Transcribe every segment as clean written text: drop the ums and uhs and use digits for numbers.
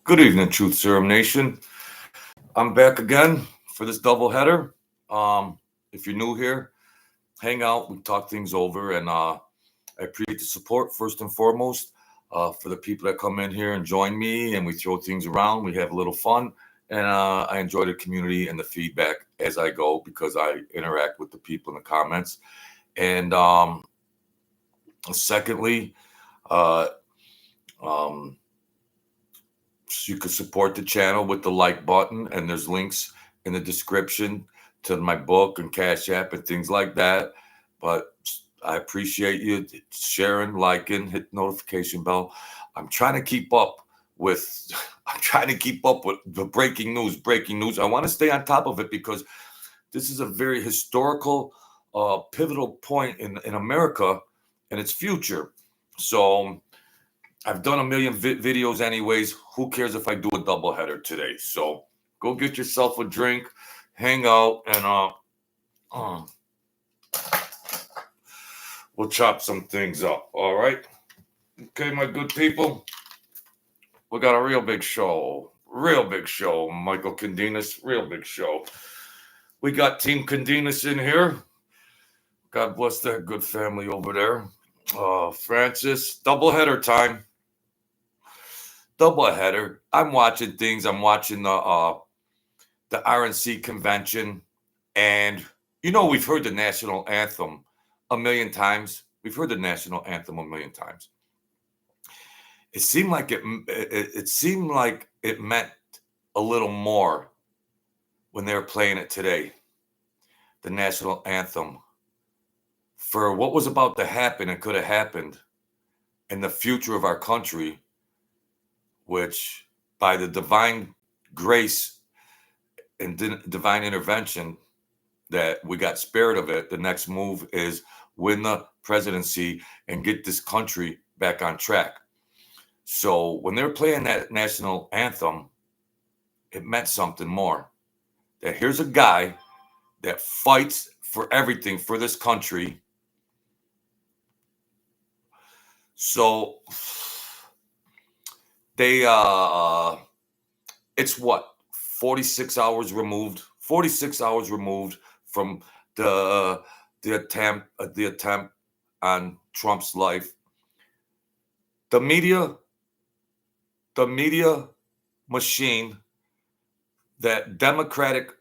Good evening, Truth Serum Nation. I'm back again for this doubleheader. If you're new here, hang out. We talk things over, and I appreciate the support first and foremost for the people that come in here and join me, and we throw things around. We have a little fun, and I enjoy the community and the feedback as I go because I interact with the people in the comments. And secondly, uh, um, you can support the channel with the like button, and there's links in the description to my book and Cash App and things like that. But I appreciate you sharing, liking, hit the notification bell. I'm trying to keep up with the breaking news. I want to stay on top of it because this is a very historical, pivotal point in America and its future. So I've done a million videos anyways. Who cares if I do a double header today? So go get yourself a drink, hang out, and we'll chop some things up. All right? Okay, my good people. We got a real big show. Michael Candinas, real big show. We got Team Candinas in here. God bless that good family over there. Francis, double header time. Doubleheader. I'm watching things. I'm watching the RNC convention, and we've heard the national anthem a million times. It seemed like it meant a little more when they were playing it today. The national anthem for what was about to happen and could have happened in the future of our country, which by the divine grace and divine intervention that we got spared of it, the next move is win the presidency and get this country back on track. So when they're playing that national anthem, it meant something more. That here's a guy that fights for everything for this country. So they it's what 46 hours removed from the attempt on Trump's life. The media machine, that Democratic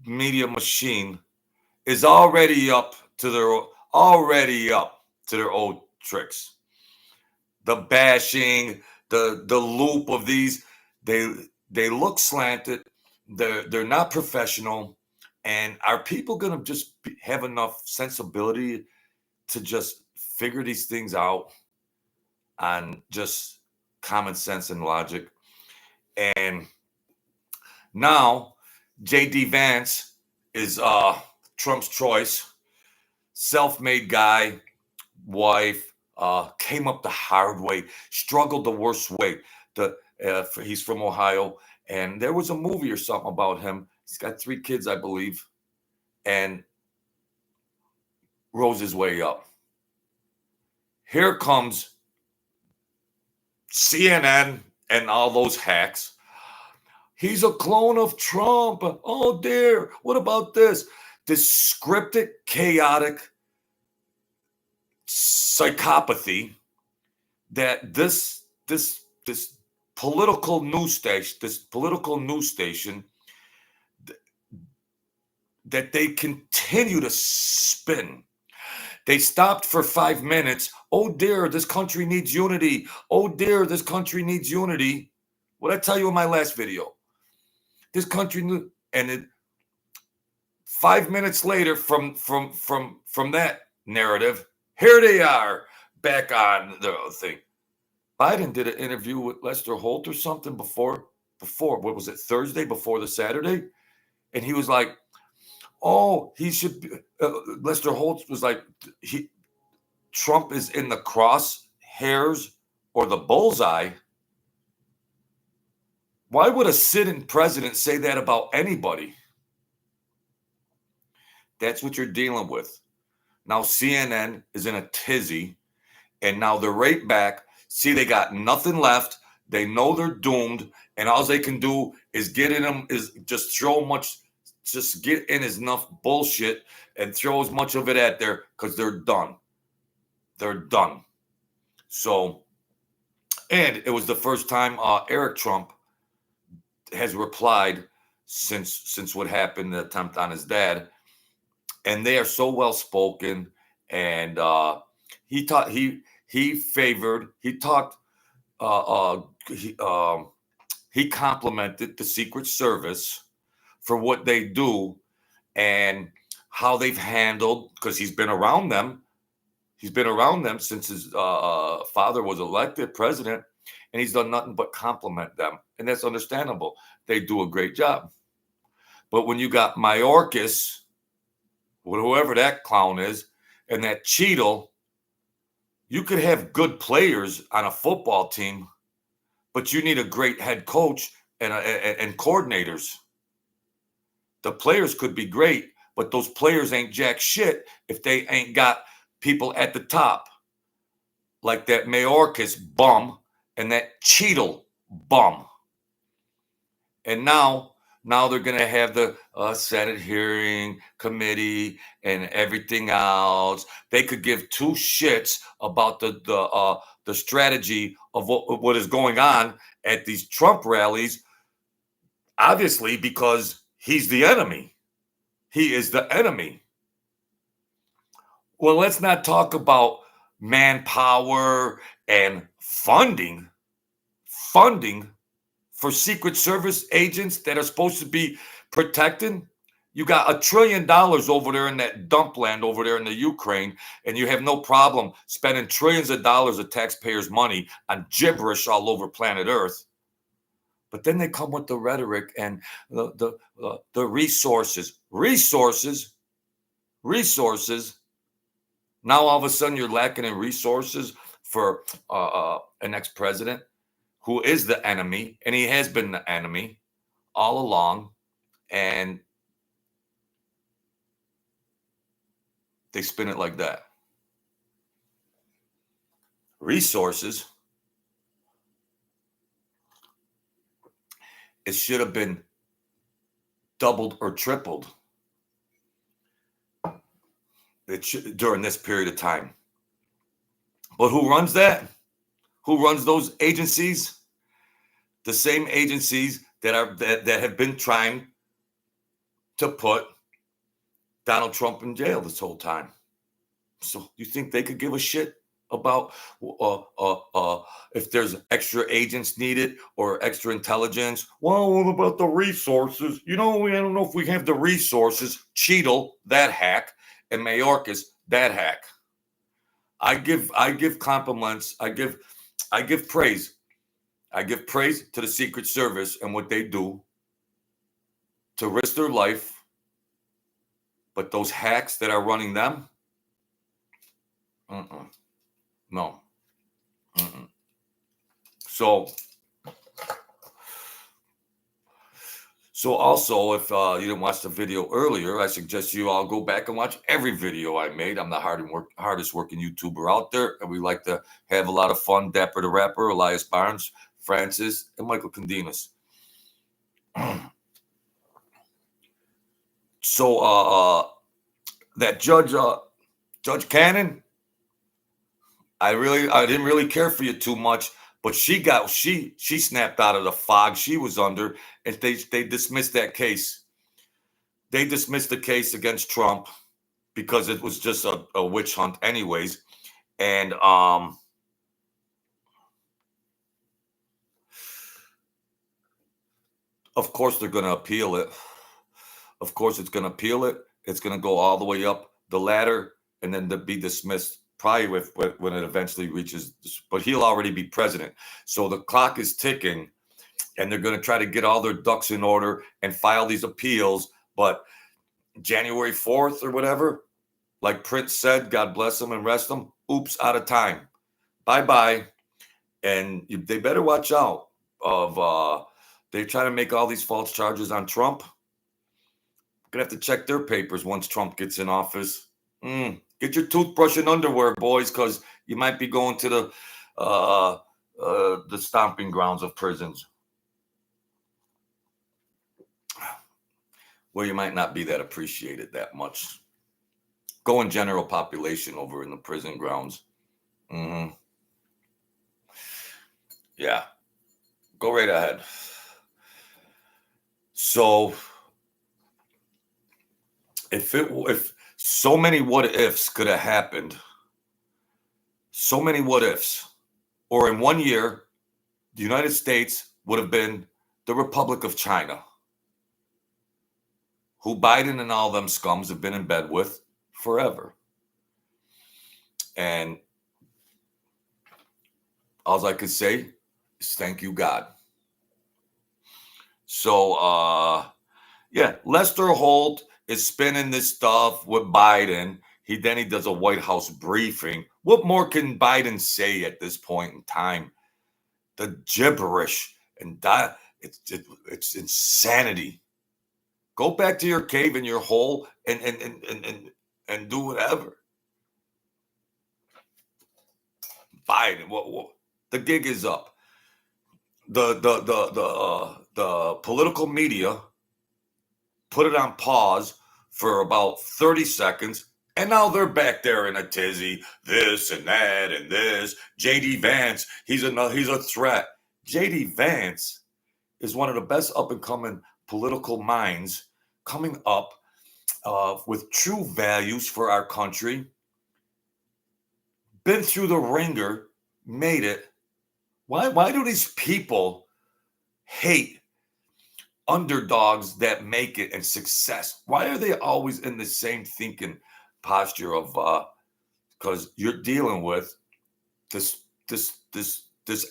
media machine, is already up to their old tricks. The bashing, the loop of these, they look slanted. They're not professional. And are people going to just have enough sensibility to just figure these things out on just common sense and logic? And now J.D. Vance is Trump's choice, self-made guy, wife, came up the hard way, struggled the worst way. He's from Ohio, and there was a movie or something about him. He's got 3 kids, I believe, and rose his way up. Here comes CNN and all those hacks. He's a clone of Trump. Oh dear, what about this? This scripted, chaotic psychopathy that this political news station that they continue to spin. They stopped for 5 minutes. Oh dear, this country needs unity. Oh dear, this country needs unity. What I tell you in my last video? This country and it 5 minutes later from that narrative, here they are back on the thing. Biden did an interview with Lester Holt or something before what was it, Thursday, before the Saturday, and he was like, oh, he should be, Lester Holt was like, Trump is in the crosshairs or the bullseye. Why would a sitting president say that about anybody? That's what you're dealing with. Now CNN is in a tizzy, and now they're right back. See, they got nothing left. They know they're doomed, and all they can do is get in them, is just just get in enough bullshit and throw as much of it at there because they're done. They're done. So, and it was the first time Eric Trump has replied since what happened, the attempt on his dad, and they are so well spoken. And he taught he favored he talked he complimented the Secret Service for what they do and how they've handled, because he's been around them. He's been around them since his father was elected president, and he's done nothing but compliment them. And that's understandable. They do a great job. But when you got Mayorkas, whoever that clown is, and that Cheadle, you could have good players on a football team, but you need a great head coach and coordinators. The players could be great, but those players ain't jack shit if they ain't got people at the top, like that Mayorkas bum and that Cheadle bum. And now they're going to have the Senate hearing committee and everything else. They could give two shits about the strategy of what is going on at these Trump rallies, obviously, because he's the enemy. He is the enemy. Well, let's not talk about manpower and funding for Secret Service agents that are supposed to be protecting. You got $1 trillion over there in that dump land over there in the Ukraine, and you have no problem spending trillions of dollars of taxpayers' money on gibberish all over planet Earth. But then they come with the rhetoric and the resources. Now all of a sudden you're lacking in resources for an ex-president who is the enemy, and he has been the enemy all along, and they spin it like that. Resources. It should have been doubled or tripled during this period of time. But who runs that? Who runs those agencies? The same agencies that have been trying to put Donald Trump in jail this whole time. So you think they could give a shit about if there's extra agents needed or extra intelligence? Well, what about the resources? I don't know if we have the resources. Cheadle, that hack, and Mayorkas, that hack. I give compliments. I give praise. I give praise to the Secret Service and what they do to risk their life. But those hacks that are running them, no. So also, if you didn't watch the video earlier, I suggest you all go back and watch every video I made. I'm the hardest working YouTuber out there, and we like to have a lot of fun. Dapper the Rapper, Elias Barnes, Francis, and Michael Condinas. So that Judge Cannon, I didn't really care for you too much, but she snapped out of the fog she was under, and they dismissed that case. They dismissed the case against Trump because it was just a witch hunt anyways. And of course they're going to appeal it. Of course it's going to appeal it. It's going to go all the way up the ladder and then to be dismissed probably when it eventually reaches, but he'll already be president. So the clock is ticking, and they're going to try to get all their ducks in order and file these appeals. But January 4th or whatever, like Prince said, God bless him and rest him, oops, out of time. Bye-bye. And they better watch out of, they try to make all these false charges on Trump. Gonna have to check their papers once Trump gets in office. Get your toothbrush and underwear, boys, because you might be going to the stomping grounds of prisons. Well, you might not be that appreciated that much. Go in general population over in the prison grounds. Yeah, go right ahead. So if so many what ifs could have happened, so many what ifs, or in 1 year, the United States would have been the Republic of China, who Biden and all them scums have been in bed with forever. And all I could say is thank you, God. So, yeah, Lester Holt is spinning this stuff with Biden. He does a White House briefing. What more can Biden say at this point in time? The gibberish and it's insanity. Go back to your cave in your hole and do whatever. Biden, what the gig is up. The political media put it on pause for about 30 seconds, and now they're back there in a tizzy, this and that and this. JD Vance, he's a threat. JD Vance is one of the best up and coming political minds coming up with true values for our country. Been through the ringer, made it. Why do these people hate underdogs that make it and success? Why are they always in the same thinking posture of because you're dealing with this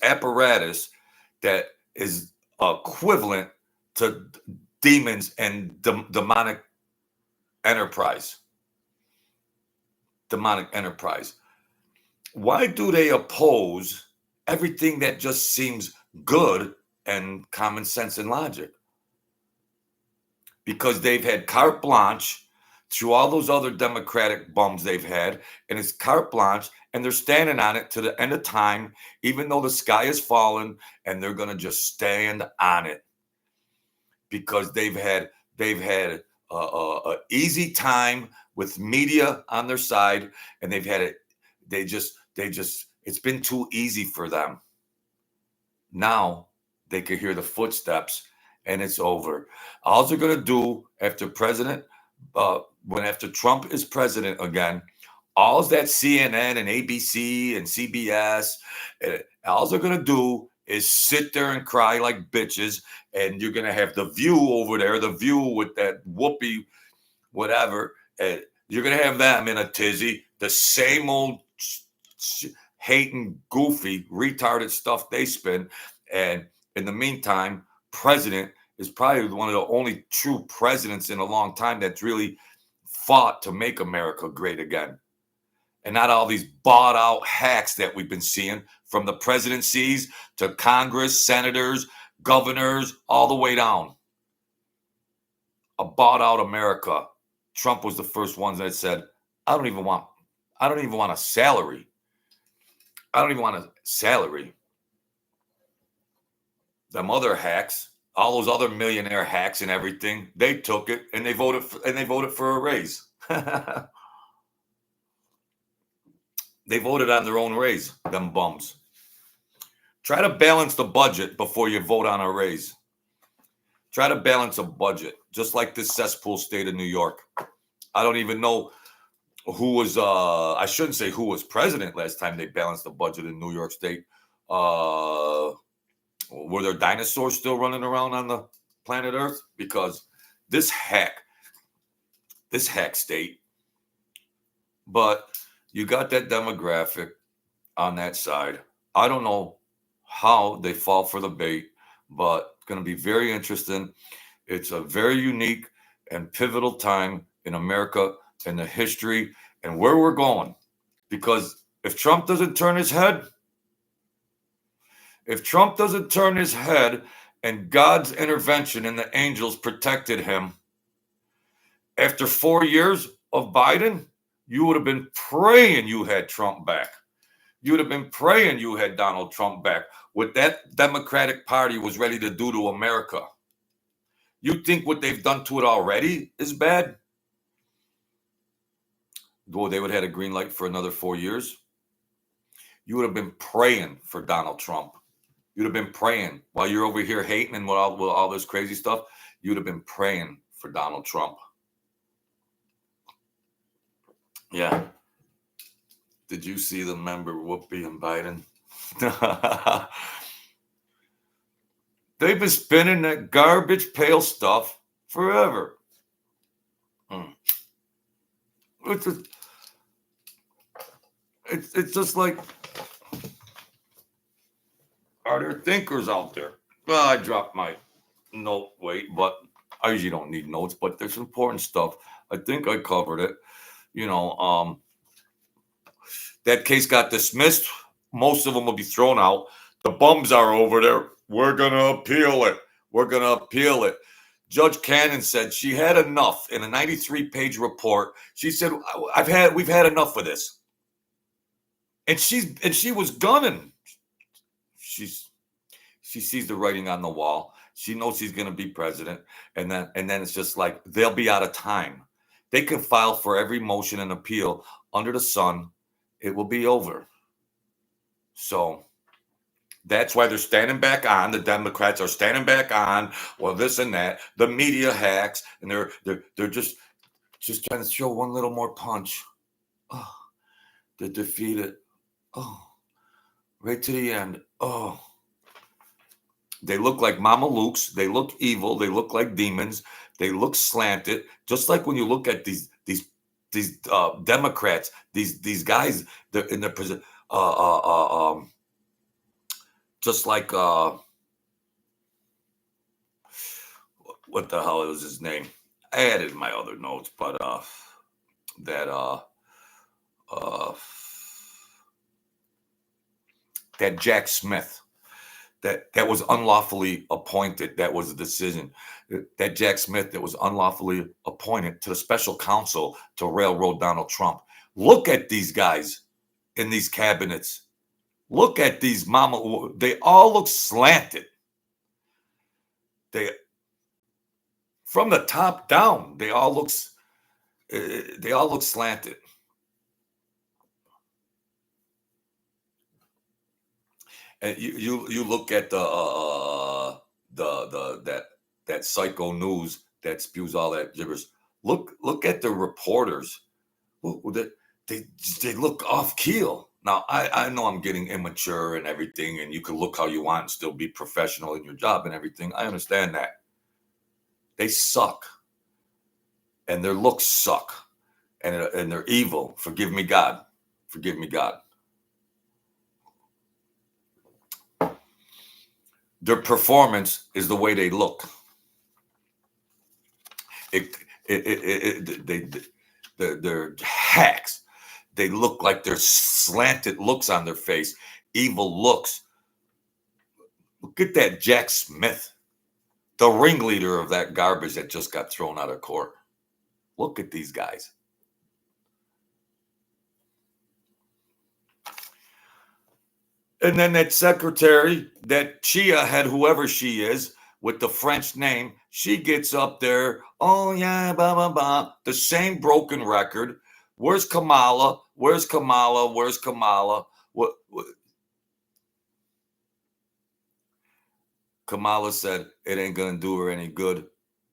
apparatus that is equivalent to demons and demonic enterprise. Why do they oppose everything that just seems good and common sense and logic? Because they've had carte blanche through all those other Democratic bums they've had, and it's carte blanche, and they're standing on it to the end of time, even though the sky is falling, and they're going to just stand on it because they've had a easy time with media on their side, and they've had it. They just it's been too easy for them. Now they could hear the footsteps, and it's over. All they're going to do after after Trump is president again, all that CNN and ABC and CBS, all they're going to do is sit there and cry like bitches, and you're going to have The View over there, The View with that whoopee, whatever. You're going to have them in a tizzy, the same old hating, goofy, retarded stuff they spin. And in the meantime, president is probably one of the only true presidents in a long time that's really fought to make America great again. And not all these bought out hacks that we've been seeing from the presidencies to Congress, senators, governors, all the way down. A bought out America. Trump was the first one that said, I don't even want a salary. I don't even want a salary. Them other hacks, all those other millionaire hacks and everything, they took it and they voted for a raise. They voted on their own raise, them bums. Try to balance the budget before you vote on a raise. Try to balance a budget, just like this cesspool state of New York. I don't even know who was, I shouldn't say who was president last time they balanced the budget in New York State. Were there dinosaurs still running around on the planet Earth? Because this hack state, but you got that demographic on that side. I don't know how they fall for the bait, but it's going to be very interesting. It's a very unique and pivotal time in America and the history and where we're going. Because if Trump doesn't turn his head, and God's intervention and the angels protected him, after 4 years of Biden, you would have been praying you had Trump back. You'd have been praying you had Donald Trump back. What that Democratic Party was ready to do to America. You think what they've done to it already is bad? Well, they would have had a green light for another 4 years. You would have been praying for Donald Trump. You'd have been praying while you're over here hating and with all this crazy stuff. You'd have been praying for Donald Trump. Yeah. Did you see the member Whoopi and Biden? They've been spinning that garbage pail stuff forever. It's just like, are there thinkers out there? Well, I dropped my note weight, but I usually don't need notes, but there's important stuff. I think I covered it. That case got dismissed. Most of them will be thrown out. The bums are over there. We're going to appeal it. We're going to appeal it. Judge Cannon said she had enough in a 93-page report. She said, we've had enough of this. And she was gunning. She sees the writing on the wall. She knows she's going to be president. And then it's just like, they'll be out of time. They can file for every motion and appeal under the sun. It will be over. So that's why they're standing back on. The Democrats are standing back on. Well, this and that. The media hacks, and they're just trying to show one little more punch. Oh, to defeat it. Oh, right to the end. Oh, they look like Mama Luke's. They look evil. They look like demons. They look slanted. Just like when you look at these Democrats, these guys in the prison, just like what the hell was his name? I added my other notes, but that Jack Smith, that was unlawfully appointed. That was a decision. That Jack Smith that was unlawfully appointed to the special counsel to railroad Donald Trump. Look at these guys in these cabinets. Look at these mama. They all look slanted. From the top down, they all look slanted. And you look at that psycho news that spews all that gibberish. Look at the reporters. They look off keel. Now I know I'm getting immature and everything, and you can look how you want and still be professional in your job and everything. I understand that. They suck, and their looks suck, and they're evil. Forgive me, God. Forgive me, God. Their performance is the way they look. They're hacks. They look like there's slanted looks on their face, evil looks. Look at that Jack Smith, the ringleader of that garbage that just got thrown out of court. Look at these guys. And then that secretary, that Chia head, whoever she is, with the French name, she gets up there. Oh, yeah, blah, blah, blah. The same broken record. Where's Kamala? Where's Kamala? Where's Kamala? What? Kamala said it ain't going to do her any good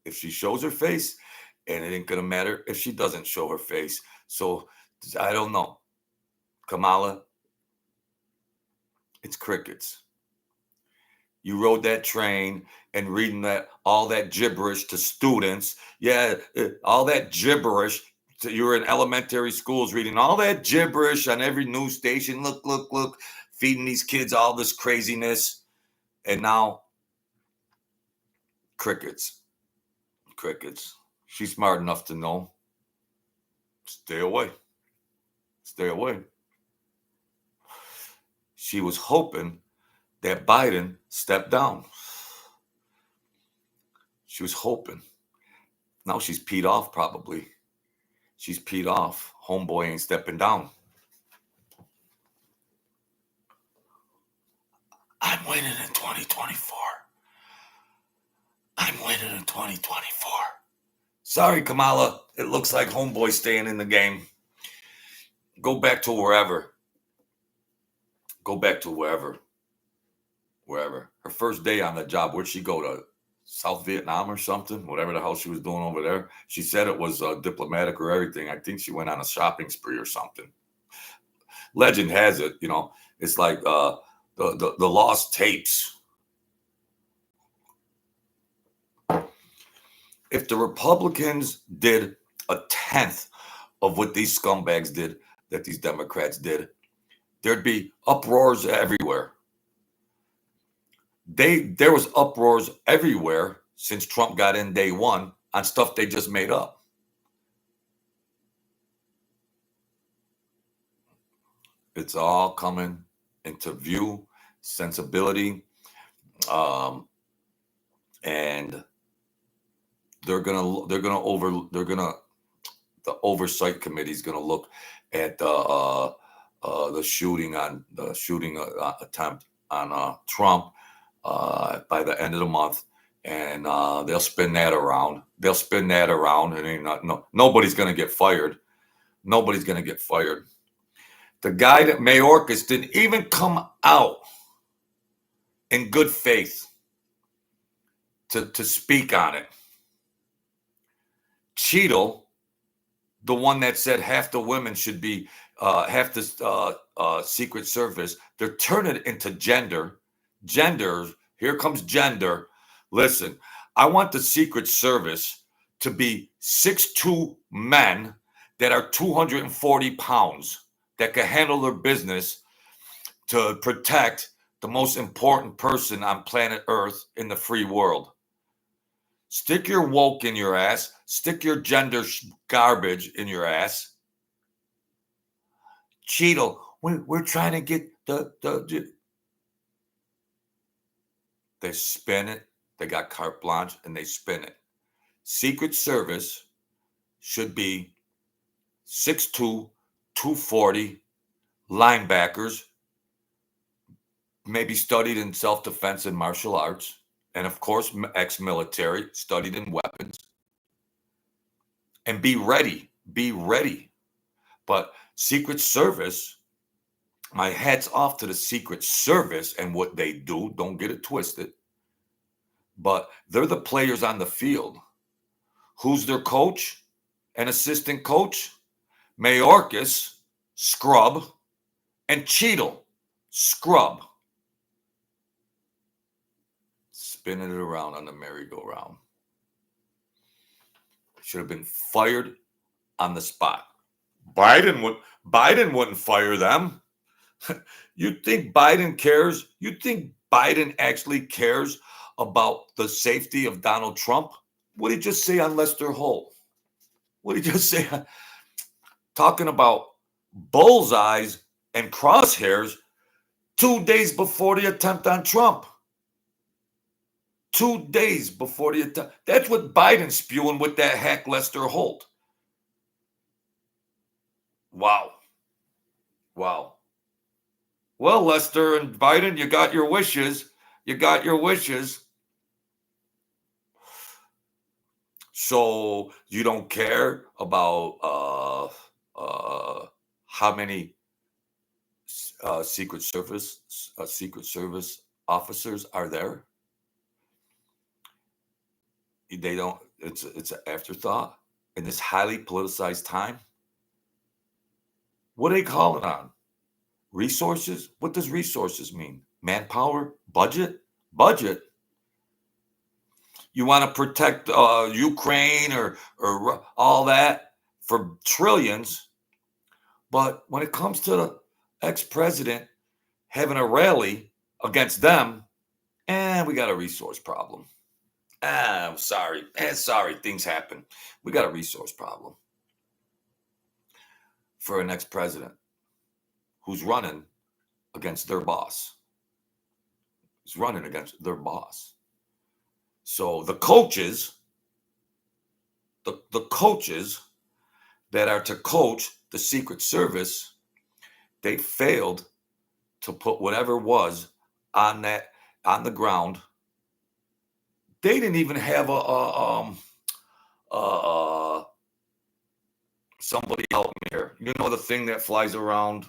if she shows her face, and it ain't going to matter if she doesn't show her face. So I don't know. Kamala, it's crickets. You rode that train and reading all that gibberish to students. Yeah, all that gibberish. You were in elementary schools reading all that gibberish on every news station. Look, feeding these kids all this craziness. And now, crickets. She's smart enough to know. Stay away. She was hoping that Biden stepped down. She was hoping. Now she's peed off, probably. She's peed off. Homeboy ain't stepping down. I'm winning in 2024. I'm winning in 2024. Sorry, Kamala. It looks like homeboy staying in the game. Go back to wherever. Go back to wherever. Wherever. Her first day on the job, where'd she go to? South Vietnam or something? Whatever the hell she was doing over there. She said it was diplomatic or everything. I think she went on a shopping spree or something. Legend has it, it's like the lost tapes. If the Republicans did a tenth of what these scumbags did, that these Democrats did, there'd be uproars everywhere. There was uproars everywhere since Trump got in day one on stuff they just made up. It's all coming into view, sensibility, and the oversight committee is gonna look at the shooting attempt on Trump by the end of the month, and they'll spin that around. And nobody's gonna get fired. Nobody's gonna get fired. The guy that Mayorkas didn't even come out in good faith to speak on it. Cheadle, the one that said half the women should be half the Secret Service, they're turning it into gender. Here comes gender. Listen, I want the Secret Service to be 6'2" men that are 240 pounds that can handle their business to protect the most important person on planet Earth in the free world. Stick your woke in your ass. Stick your gender garbage in your ass. Cheadle, we're trying to get the. They spin it. They got carte blanche and they spin it. Secret Service should be 6'2", 240 linebackers, maybe studied in self-defense and martial arts, and of course, ex-military, studied in weapons. And be ready. But Secret Service, my hat's off to the Secret Service and what they do. Don't get it twisted. But they're the players on the field. Who's their coach and assistant coach? Mayorkas, scrub, and Cheadle, scrub. Spinning it around on the merry-go-round. Should have been fired on the spot. Biden wouldn't fire them. You think Biden cares? You think Biden actually cares about the safety of Donald Trump? What did he just say on Lester Holt? What did he just say? Talking about bullseyes and crosshairs 2 days before the attempt on Trump. 2 days before the attempt. That's what Biden's spewing with that hack Lester Holt. Wow. Well, Lester and Biden, you got your wishes. So you don't care about how many Secret Service officers are there? They don't. It's an afterthought in this highly politicized time. What are they calling on? Resources? What does resources mean? Manpower? Budget? You want to protect Ukraine or all that for trillions. But when it comes to the ex-president having a rally against them, we got a resource problem. I'm sorry. Sorry, things happen. We got a resource problem for an ex-president who's running against their boss. So the coaches that are to coach the Secret Service, they failed to put whatever was on the ground. They didn't even have somebody help me here. You know the thing that flies around.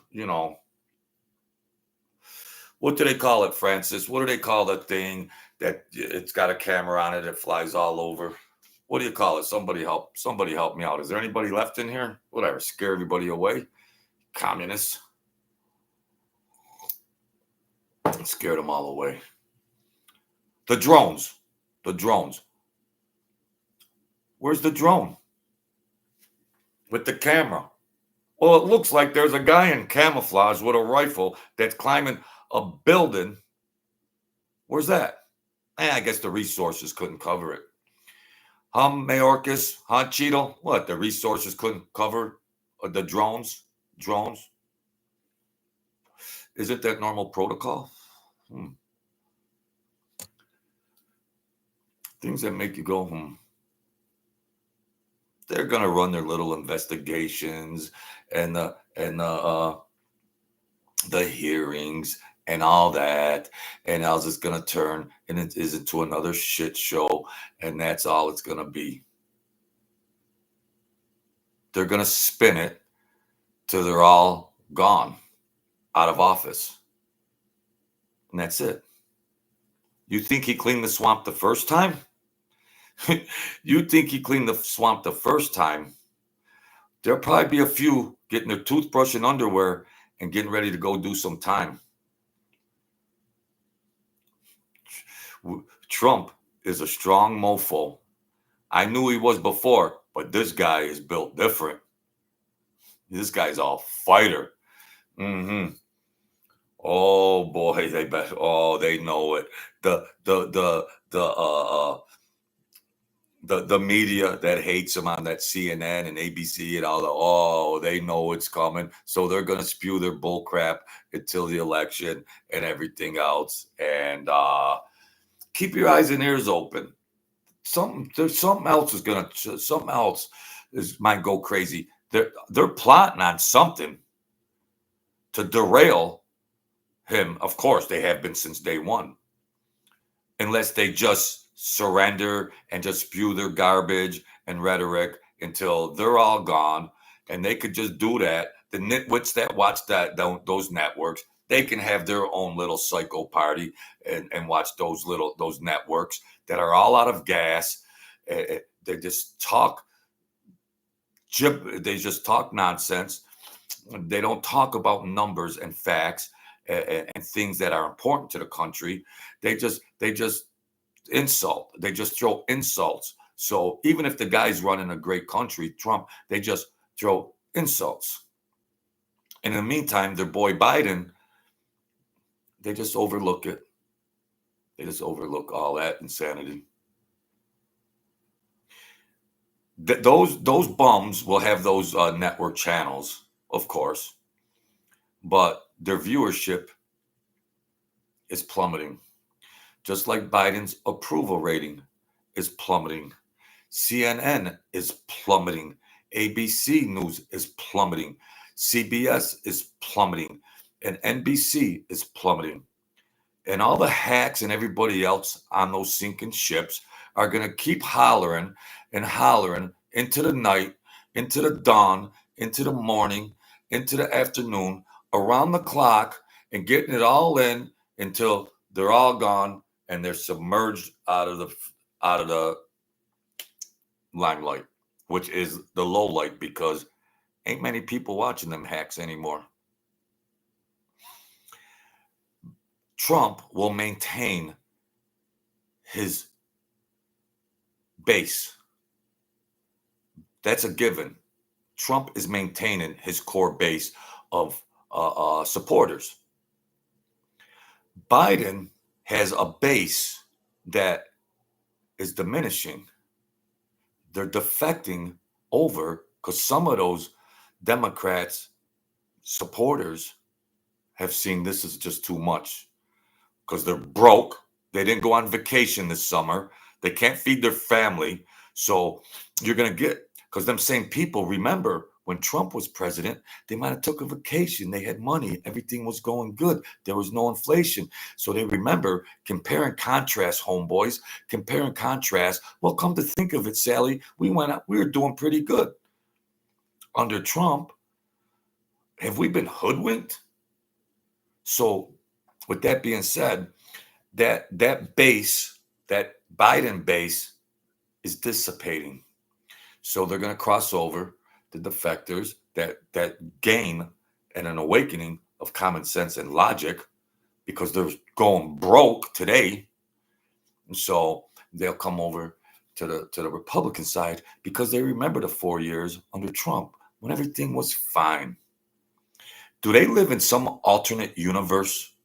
What do they call it, Francis? What do they call that thing that it's got a camera on it that flies all over? What do you call it? Somebody help! Somebody help me out. Is there anybody left in here? Whatever, scare everybody away. Communists. Scared them all away. The drones. The drones. Where's the drone? With the camera. Well, it looks like there's a guy in camouflage with a rifle that's climbing a building. Where's that? I guess the resources couldn't cover it. Mayorkas, Cheeto? What? The resources couldn't cover the drones? Drones? Isn't that normal protocol? Things that make you go, They're gonna run their little investigations and the hearings and all that, and how's it's gonna turn and it is into another shit show, and that's all it's gonna be. They're gonna spin it till they're all gone, out of office, and that's it. You think he cleaned the swamp the first time? You think he cleaned the swamp the first time? There'll probably be a few getting their toothbrush and underwear and getting ready to go do some time. Trump is a strong mofo. I knew he was before, but this guy is built different. This guy's all fighter. Oh boy, they bet. Oh, they know it. The media that hates him on that CNN and ABC and all they know it's coming. So they're gonna spew their bull crap until the election and everything else. And keep your eyes and ears open. Something else might go crazy. They're plotting on something to derail him. Of course, they have been since day one. Unless they just surrender and just spew their garbage and rhetoric until they're all gone, and they could just do that. The nitwits that watch those networks, they can have their own little psycho party and watch those networks that are all out of gas. They just talk they just talk nonsense. They don't talk about numbers and facts and things that are important to the country. They just insult. They just throw insults. So even if the guy's running a great country, Trump, they just throw insults. And in the meantime, their boy Biden, they just overlook it. They just overlook all that insanity. Those bums will have those network channels, of course, but their viewership is plummeting. Just like Biden's approval rating is plummeting. CNN is plummeting. ABC News is plummeting. CBS is plummeting. And NBC is plummeting. And all the hacks and everybody else on those sinking ships are going to keep hollering and hollering into the night, into the dawn, into the morning, into the afternoon, around the clock, and getting it all in until they're all gone and they're submerged out of the limelight, which is the low light, because ain't many people watching them hacks anymore. Trump will maintain his base. That's a given. Trump is maintaining his core base of supporters. Biden has a base that is diminishing. They're defecting over because some of those Democrats supporters have seen this is just too much because they're broke. They didn't go on vacation this summer. They can't feed their family. So you're going to get, because them same people, remember when Trump was president, they might have took a vacation. They had money. Everything was going good. There was no inflation. So they remember compare and contrast, homeboys, compare and contrast. Well, come to think of it, Sally, we were doing pretty good. Under Trump, have we been hoodwinked? So with that being said, that base, that Biden base is dissipating. So they're going to cross over the defectors that gain an awakening of common sense and logic because they're going broke today. And so they'll come over to the Republican side because they remember the 4 years under Trump when everything was fine. Do they live in some alternate universe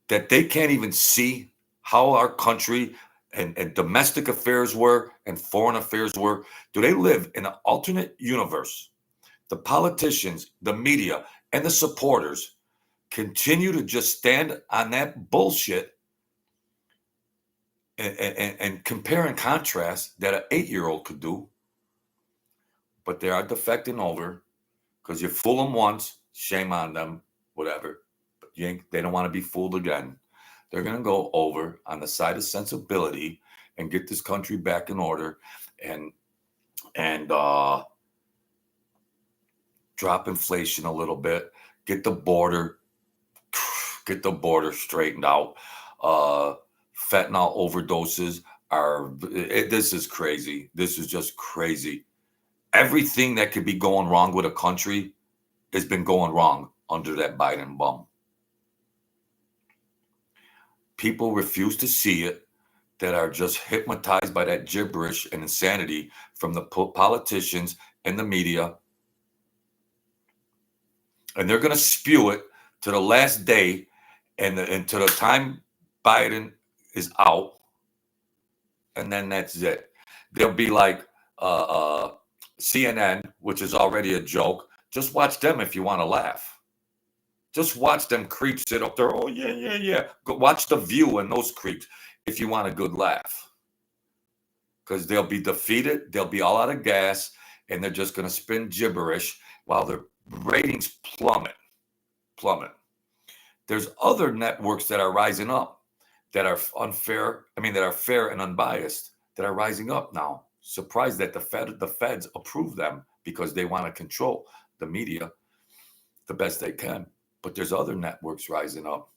that they can't even see how our country and domestic affairs were and foreign affairs were? Do they live in an alternate universe? The politicians, the media, and the supporters continue to just stand on that bullshit and compare and contrast that an 8-year-old could do. But they are defecting over because you fool them once, shame on them, whatever. But they don't want to be fooled again. They're going to go over on the side of sensibility and get this country back in order and drop inflation a little bit, get the border straightened out. Fentanyl overdoses this is crazy. This is just crazy. Everything that could be going wrong with a country has been going wrong under that Biden bum. People refuse to see it, that are just hypnotized by that gibberish and insanity from the politicians and the media. And they're going to spew it to the last day and to the time Biden is out. And then that's it. They'll be like CNN, which is already a joke. Just watch them if you want to laugh. Just watch them creeps sit up there. Oh, yeah. Go watch The View and those creeps if you want a good laugh. Because they'll be defeated. They'll be all out of gas. And they're just going to spin gibberish while their ratings plummet. There's other networks that are rising up that are that are fair and unbiased, that are rising up now. Surprised that the feds approve them because they want to control the media the best they can. But there's other networks rising up.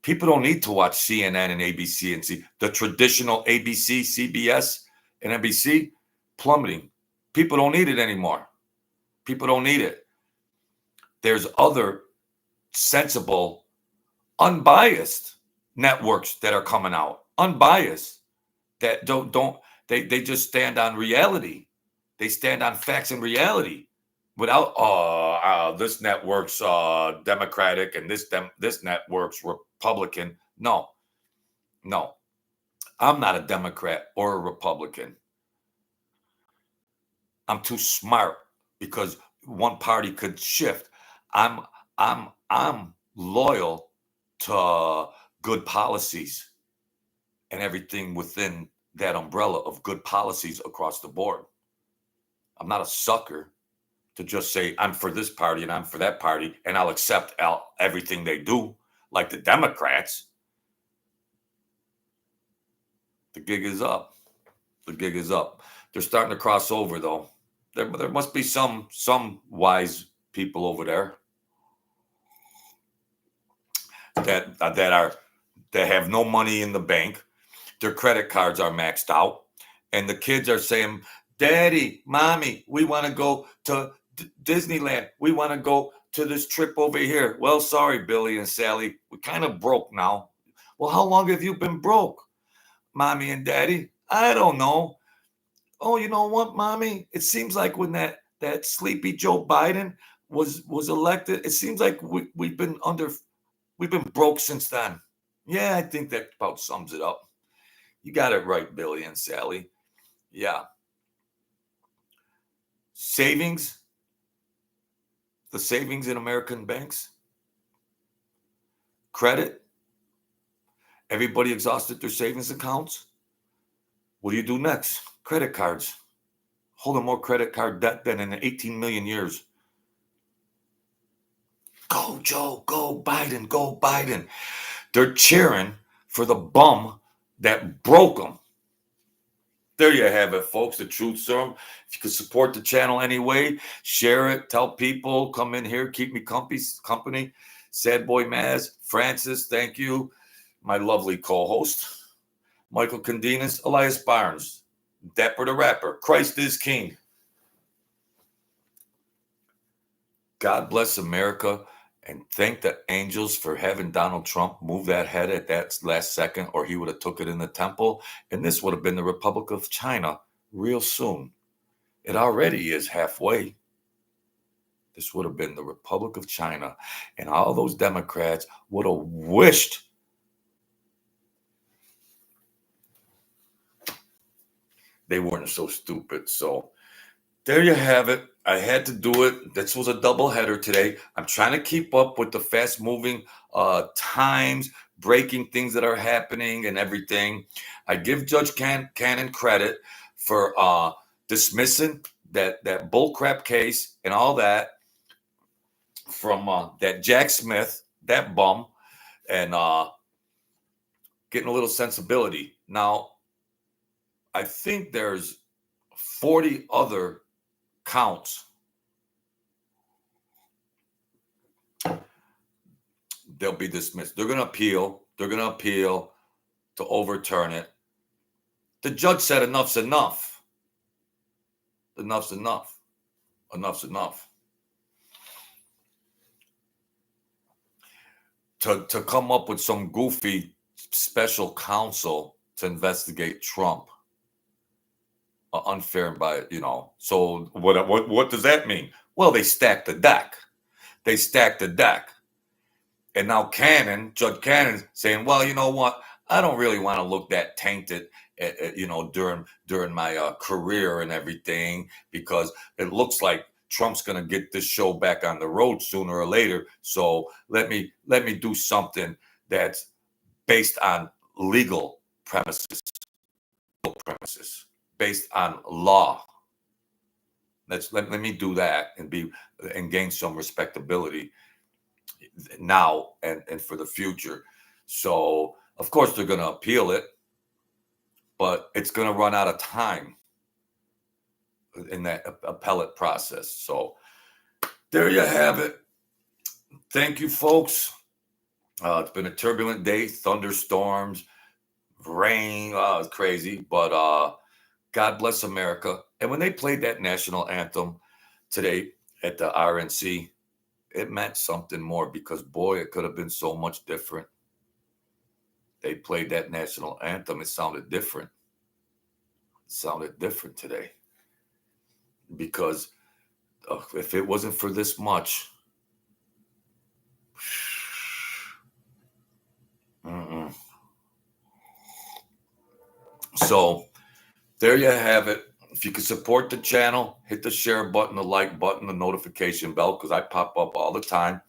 People don't need to watch CNN and ABC and see the traditional ABC, CBS, and NBC plummeting. People don't need it anymore. People don't need it. There's other sensible, unbiased networks that are coming out. Unbiased. That they just stand on reality. They stand on facts and reality. Without this network's Democratic and this network's Republican. No, I'm not a Democrat or a Republican. I'm too smart because one party could shift. I'm loyal to good policies and everything within that umbrella of good policies across the board. I'm not a sucker to just say I'm for this party and I'm for that party and I'll accept everything they do, like the Democrats. The gig is up. They're starting to cross over, though. There must be some wise people over there that have no money in the bank. Their credit cards are maxed out, and the kids are saying, "Daddy, Mommy, we want to go to Disneyland. We want to go to this trip over here." Well, sorry, Billy and Sally, we kind of broke now. Well, how long have you been broke, Mommy and Daddy? I don't know. Oh, you know what, Mommy? It seems like when that sleepy Joe Biden was elected, it seems like we've been broke since then. Yeah, I think that about sums it up. You got it right, Billy and Sally. Yeah. Savings, the savings in American banks, credit, everybody exhausted their savings accounts. What do you do next? Credit cards. holding more credit card debt than in 18 million years. Go, Joe, go, Biden, go, Biden. They're cheering for the bum that broke them. There you have it, folks. The truth serum. If you could support the channel anyway, share it, tell people, come in here, keep me company. Sad Boy Maz, Francis, thank you. My lovely co-host, Michael Condinas, Elias Barnes, Dapper the Rapper, Christ is King. God bless America, and thank the angels for having Donald Trump move that head at that last second, or he would have took it in the temple, and this would have been the Republic of China real soon. It already is halfway. This would have been the Republic of China, and all those Democrats would have wished they weren't so stupid. So there you have it. I had to do it. This was a double header today. I'm trying to keep up with the fast moving times, breaking things that are happening and everything. I give Judge Cannon credit for dismissing that bullcrap case and all that from that Jack Smith, that bum, and getting a little sensibility. Now, I think there's 40 other counts. They'll be dismissed. They're going to appeal. They're going to appeal to overturn it. The judge said enough's enough. Enough's enough. Enough's enough. To come up with some goofy special counsel to investigate Trump. Unfair by, so what does that mean? Well, they stacked the deck. They stacked the deck. And now Judge Cannon saying, well, you know what? I don't really want to look that tainted, during my career and everything, because it looks like Trump's going to get this show back on the road sooner or later. So let me do something that's based on legal premises, based on law. Let me do that and gain some respectability now and for the future. So of course they're going to appeal it, but it's going to run out of time in that appellate process. So there you have it. Thank you, folks. It's been a turbulent day, thunderstorms, rain. It's crazy, but God bless America. And when they played that national anthem today at the RNC, it meant something more, because boy, it could have been so much different. They played that national anthem. It sounded different. It sounded different today, because if it wasn't for this much, So there you have it. If you can support the channel, hit the share button, the like button, the notification bell, because I pop up all the time.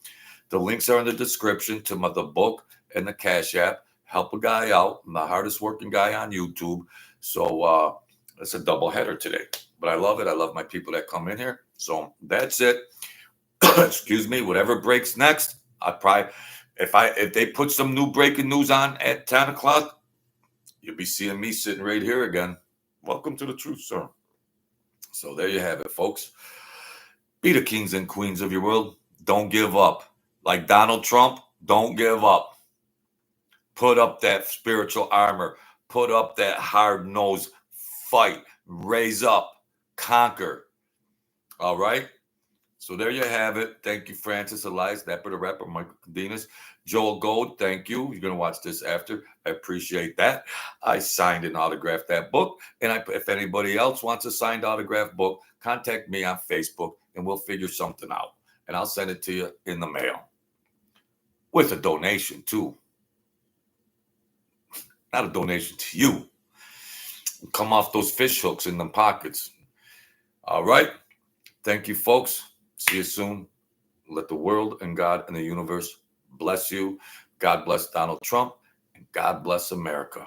The links are in the description to the book and the Cash App. Help a guy out. I'm the hardest working guy on YouTube. So it's a double header today. But I love it. I love my people that come in here. So that's it. Excuse me. Whatever breaks next, I probably, if they put some new breaking news on at 10 o'clock, you'll be seeing me sitting right here again. Welcome to the truth, sir. So there you have it, folks. Be the kings and queens of your world. Don't give up. Like Donald Trump, don't give up. Put up that spiritual armor. Put up that hard-nosed fight. Raise up. Conquer. All right? So there you have it. Thank you, Francis, Elias, Dapper the Rapper, Michael Condinas, Joel Gold. Thank you. You're going to watch this after. I appreciate that. I signed and autographed that book. And if anybody else wants a signed autographed book, contact me on Facebook and we'll figure something out. And I'll send it to you in the mail. With a donation, too. Not a donation to you. Come off those fish hooks in them pockets. All right. Thank you, folks. See you soon. Let the world and God and the universe bless you. God bless Donald Trump, and God bless America.